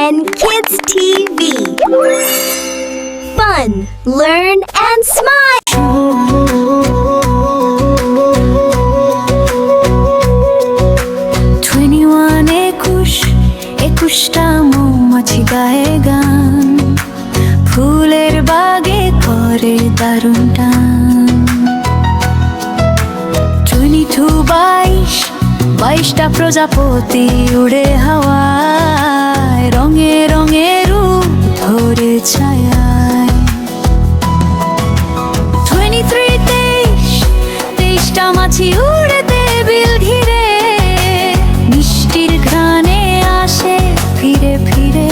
and Kids TV. Fun, learn, and smile. 21 একুশটা মৌমাছি গায়ে গান, ফুলের বাগে করে দারুণ টান। 22 বাইশটা প্রজাপতি উড়ে হাওয়ায়, রঙে রঙে রূপ ধরে ছায়ায়। 23 তেইশটা মাছি উড়ে টেবিল ঘিরে, মিষ্টির ঘ্রাণে আসে ফিরে ফিরে।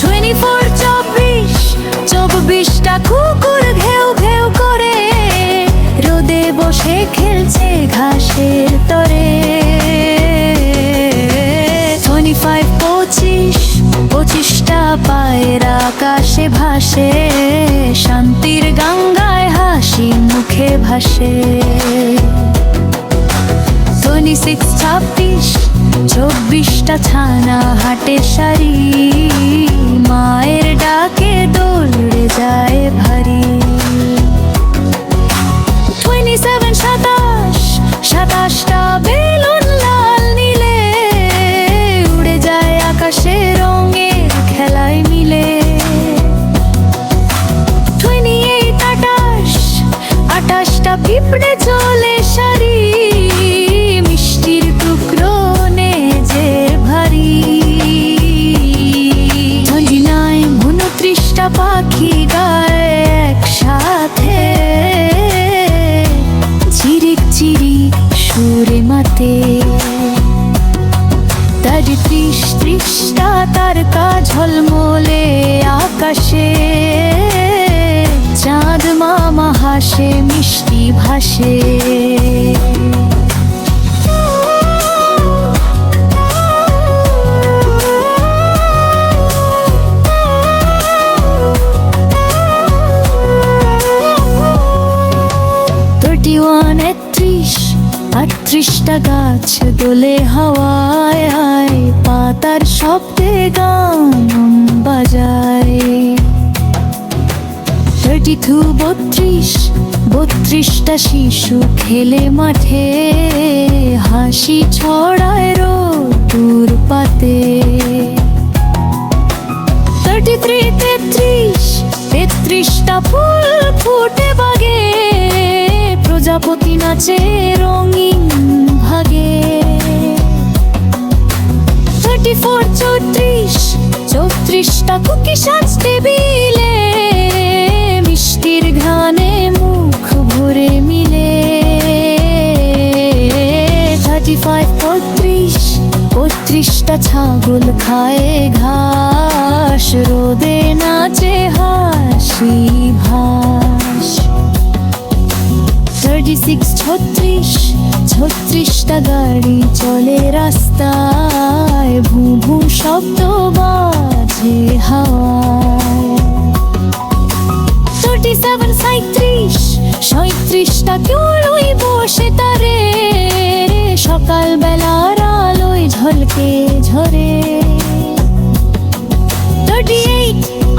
24 চব্বিশটা কুকুর ঘেউ ঘেউ করে, রোদে বসে খেলছে ঘাসের তরে। 25 পঁচিশটা পায়রা আকাশে ভাসে, শান্তির গঙ্গায় হাসি মুখে ভাসে। 26 24টা ছানা হাটে সারি, মায়ের ডাকে দৌড়ে যায় ভারী। 27 27টা বেলুন লাল নীলে, উড়ে যায় আকাশে রঙের খেলায় মিলে। 28 28টা পিঁপড়ে চলে সারি, মিষ্টির টুকরো নেজের ভারী। 29 29টা পাখি গায় একসাথে, চিরিক চিরিক সুরে মাতে। 30টা তারকা ঝলমলে আকাশে, চাঁদ মামা হাসে মিষ্টি ভাসে। 31 38টা গাছ দোলে হাওয়ায়, পাতার শব্দে গান বাজায়। 32 32টা শিশু খেলে মাঠে, হাসি ছড়ায় রোদুর পাতে। 33টা ফুল ফুটে বাগে, প্রজাপতি নাচে রঙিন ভাগে। 34 কুকি সাজ টেবিলে, মিষ্টির ঘ্রাণে মুখ ভরে মিলে। 35 ছাগল খায় ঘাস, রোদে নাচে হাসি ভাস। 36টা গাড়ি চলে রাস্তায়, ভু ভু শব্দ বাজে হাওয়ায়। 37টা কেউই বসে তারে, সকাল বেলার আলোয় ঝলকে ঝরে।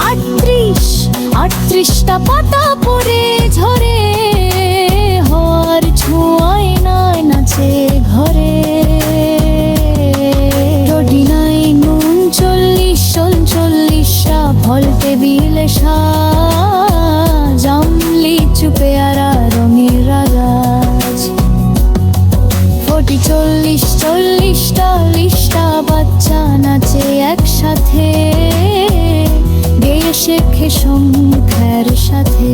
38টা পাতা পড়ে ঝরে, হওয়ার ছোঁয়ায় নাই নাচে ঘরে। 39 ফল টেবিলে জামলি চুপে আরা রঙের রাজ। 40 বাচ্চা নাচে একসাথে, গেয়ে শেখে সংখ্যার সাথে।